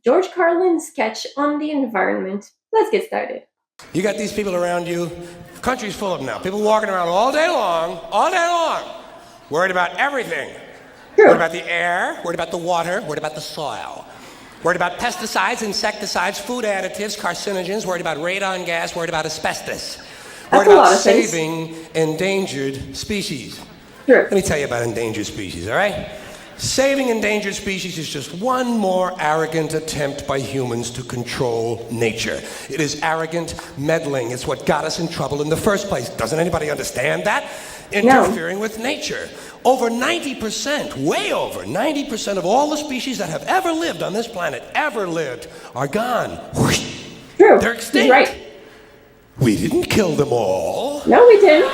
George Carlin's sketch on the environment. Let's get started. You got these people around you, country's full of them now. People walking around all day long, worried about everything. True. Worried about the air, worried about the water, worried about the soil. Worried about pesticides, insecticides, food additives, carcinogens, worried about radon gas, worried about asbestos. Worried about saving endangered species. True. Let me tell you about endangered species, all right? Saving endangered species is just one more arrogant attempt by humans to control nature. It is arrogant meddling. It's what got us in trouble in the first place. Doesn't anybody understand that? Interfering with nature. Over 90%, way over 90% of all the species that have ever lived on this planet, are gone. True. They're extinct. He's right. We didn't kill them all. No, we didn't.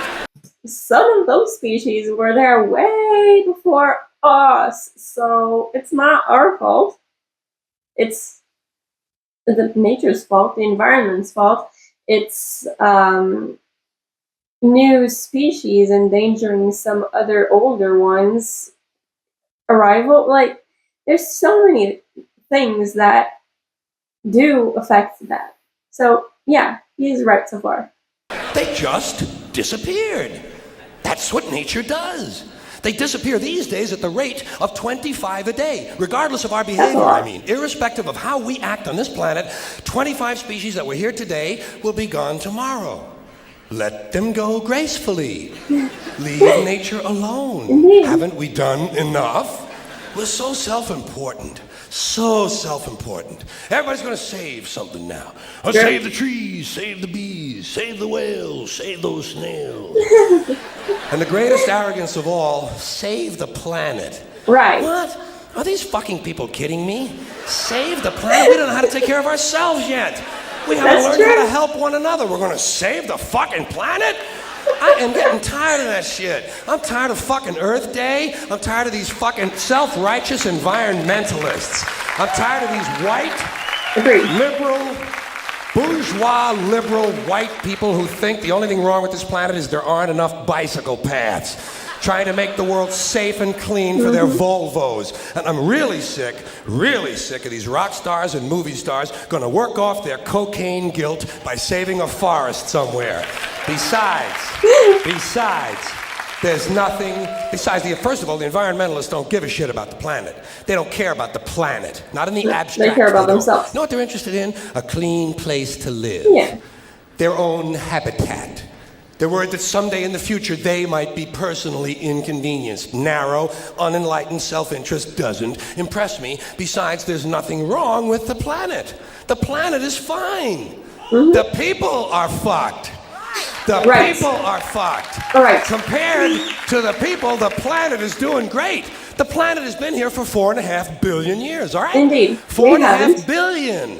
Some of those species were there way before us, so it's not our fault. It's the nature's fault, the environment's fault. It's new species endangering some other older ones. Arrival, like, there's so many things that do affect that. So, yeah, he's right so far. They just disappeared. That's what nature does. They disappear these days at the rate of 25 a day, regardless of our behavior, I mean. Irrespective of how we act on this planet, 25 species that were here today will be gone tomorrow. Let them go gracefully. Leave nature alone. Indeed. Haven't we done enough? We're so self-important. So self-important. Everybody's going to save something now. Oh, Sure. Save the trees, save the bees, save the whales, save those snails. And the greatest arrogance of all, save the planet. Right. What? Are these fucking people kidding me? Save the planet? We don't know how to take care of ourselves yet. We haven't That's learned how true. to help one another. We're going to save the fucking planet? I am getting tired of that shit. I'm tired of fucking Earth Day. I'm tired of these fucking self-righteous environmentalists. I'm tired of these white, Agreed. liberal, bourgeois, liberal white people who think the only thing wrong with this planet is there aren't enough bicycle paths. Trying to make the world safe and clean for their Volvos. And I'm really sick of these rock stars and movie stars gonna work off their cocaine guilt by saving a forest somewhere. Besides, there's nothing, first of all, the environmentalists don't give a shit about the planet. They don't care about the planet, not in the abstract. They care about don't. themselves. You know what they're interested in? A clean place to live. Yeah. Their own habitat. They're worried that someday in the future they might be personally inconvenienced. Narrow, unenlightened self-interest doesn't impress me. Besides, there's nothing wrong with the planet. The planet is fine. Mm-hmm. The people are fucked. The Right. people are fucked. All right. Compared to the people, the planet is doing great. The planet has been here for 4.5 billion years, all right? Indeed. 4.5 billion.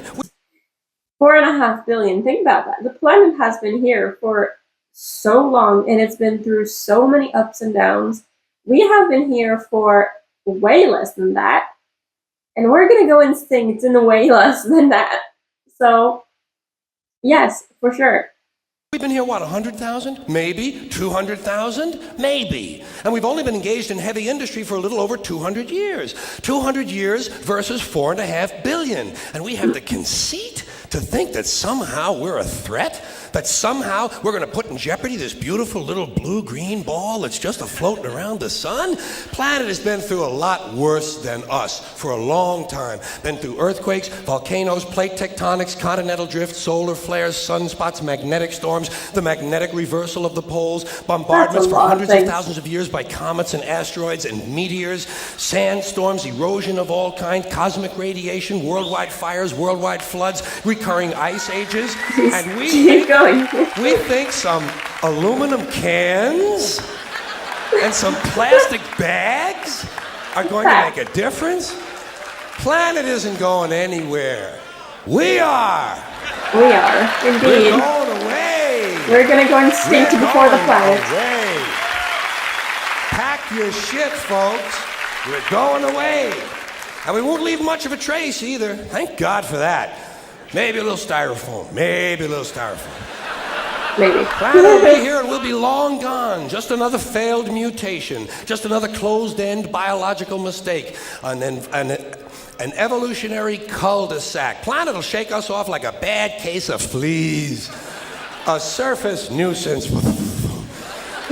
4.5 billion. Think about that. The planet has been here for so long, and it's been through so many ups and downs. We have been here for way less than that, and we're gonna go extinct in way less than that. So, yes, for sure. We've been here, what, 100,000? Maybe. 200,000? Maybe. And we've only been engaged in heavy industry for a little over 200 years. 200 years versus 4.5 billion. And we have the conceit to think that somehow we're a threat? That somehow we're going to put in jeopardy this beautiful little blue-green ball that's just floating around the sun? Planet has been through a lot worse than us for a long time. Been through earthquakes, volcanoes, plate tectonics, continental drift, solar flares, sunspots, magnetic storms, the magnetic reversal of the poles, bombardments for hundreds of thousands of years by comets and asteroids and meteors, sandstorms, erosion of all kinds, cosmic radiation, worldwide fires, worldwide floods, recurring ice ages, and we think some aluminum cans and some plastic bags are going to make a difference? Planet isn't going anywhere. We are. We are, indeed. We're going away. We're gonna go extinct before the planet. Away. Pack your shit, folks. We're going away. And we won't leave much of a trace either. Thank God for that. Maybe a little styrofoam. Maybe. Planet will be here and we'll be long gone. Just another failed mutation. Just another closed-end biological mistake. And An evolutionary cul-de-sac. Planet will shake us off like a bad case of fleas. A surface nuisance. You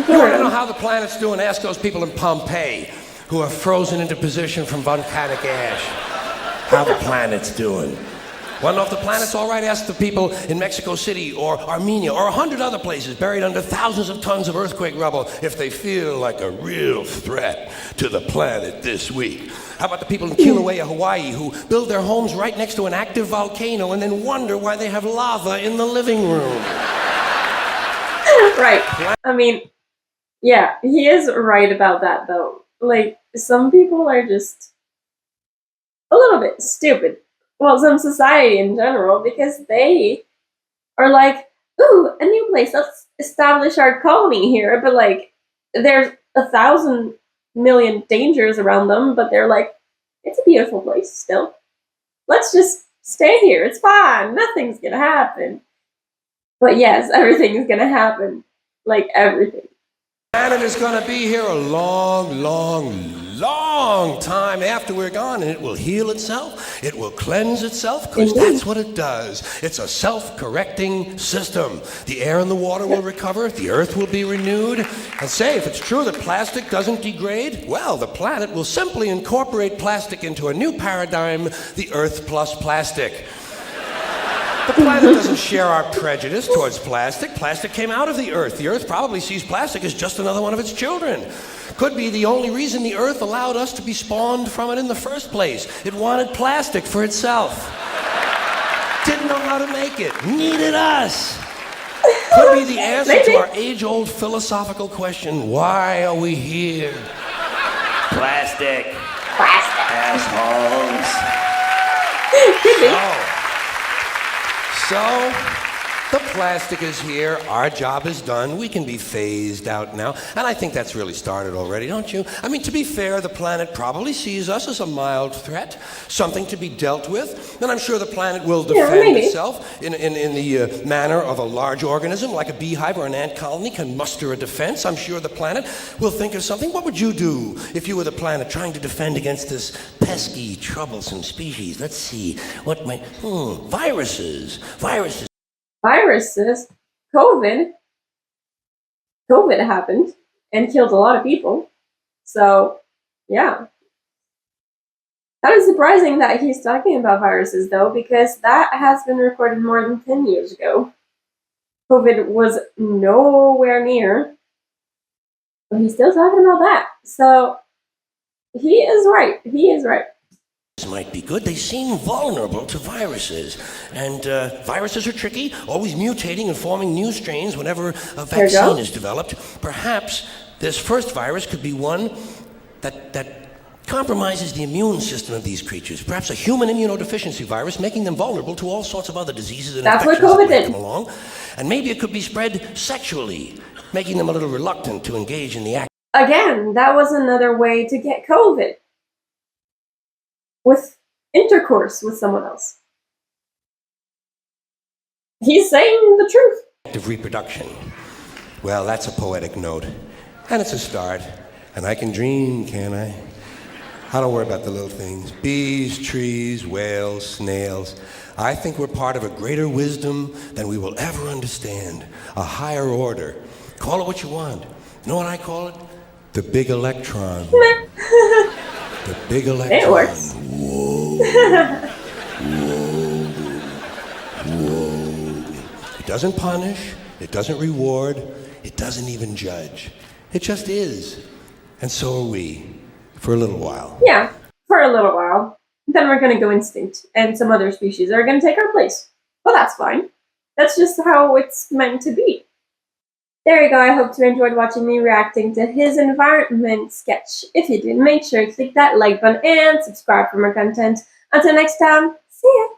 want to know how the planet's doing? Ask those people in Pompeii who are frozen into position from volcanic ash. How the planet's doing. Want to know if the planet's all right? Ask the people in Mexico City or Armenia or 100 other places buried under thousands of tons of earthquake rubble if they feel like a real threat to the planet this week. How about the people in Kilauea, Hawaii, who build their homes right next to an active volcano and then wonder why they have lava in the living room? Right. I mean, yeah, he is right about that, though. Like, some people are just a little bit stupid. Well, some society in general, because they are like, ooh, a new place, let's establish our colony here. But, like, there's 1,000 million dangers around them, but they're like, it's a beautiful place still. Let's just stay here. It's fine. Nothing's gonna happen. But yes, everything is gonna happen. Like, everything. Planet is going to be here a long, long, long time after we're gone, and it will heal itself. It will cleanse itself, because that's what it does. It's a self-correcting system. The air and the water will recover. The earth will be renewed. And say, if it's true that plastic doesn't degrade, well, the planet will simply incorporate plastic into a new paradigm, the Earth plus plastic. The planet doesn't share our prejudice towards plastic. Plastic came out of the Earth. The Earth probably sees plastic as just another one of its children. Could be the only reason the Earth allowed us to be spawned from it in the first place. It wanted plastic for itself. Didn't know how to make it. Needed us. Could be the answer to our age-old philosophical question, why are we here? Plastic. Assholes. Could be. So, the plastic is here, our job is done, we can be phased out now, and I think that's really started already, don't you? I mean, to be fair, the planet probably sees us as a mild threat, something to be dealt with, and I'm sure the planet will defend itself in the manner of a large organism, like a beehive or an ant colony can muster a defense. I'm sure the planet will think of something. What would you do if you were the planet trying to defend against this pesky, troublesome species? Let's see, what might, viruses. Viruses, COVID happened and killed a lot of people. So, yeah. That is surprising that he's talking about viruses, though, because that has been recorded more than 10 years ago. COVID was nowhere near, but he's still talking about that. So, he is right. He is right. Might be good. They seem vulnerable to viruses. And viruses are tricky, always mutating and forming new strains whenever a vaccine is developed. Perhaps this first virus could be one that compromises the immune system of these creatures. Perhaps a human immunodeficiency virus, making them vulnerable to all sorts of other diseases and infections that might come along. And maybe it could be spread sexually, making them a little reluctant to engage in the act. Again, that was another way to get COVID. With intercourse with someone else. He's saying the truth. Of reproduction. Well, that's a poetic note. And it's a start. And I can dream, can't I? I don't worry about the little things. Bees, trees, whales, snails. I think we're part of a greater wisdom than we will ever understand. A higher order. Call it what you want. You know what I call it? The big electron. The big electron. It works. Whoa. It doesn't punish. It doesn't reward. It doesn't even judge. It just is. And so are we. For a little while. Yeah, for a little while. Then we're going to go extinct. And some other species are going to take our place. Well, that's fine. That's just how it's meant to be. There you go. I hope you enjoyed watching me reacting to his environment sketch. If you did, make sure to click that like button and subscribe for more content. Until next time, see ya!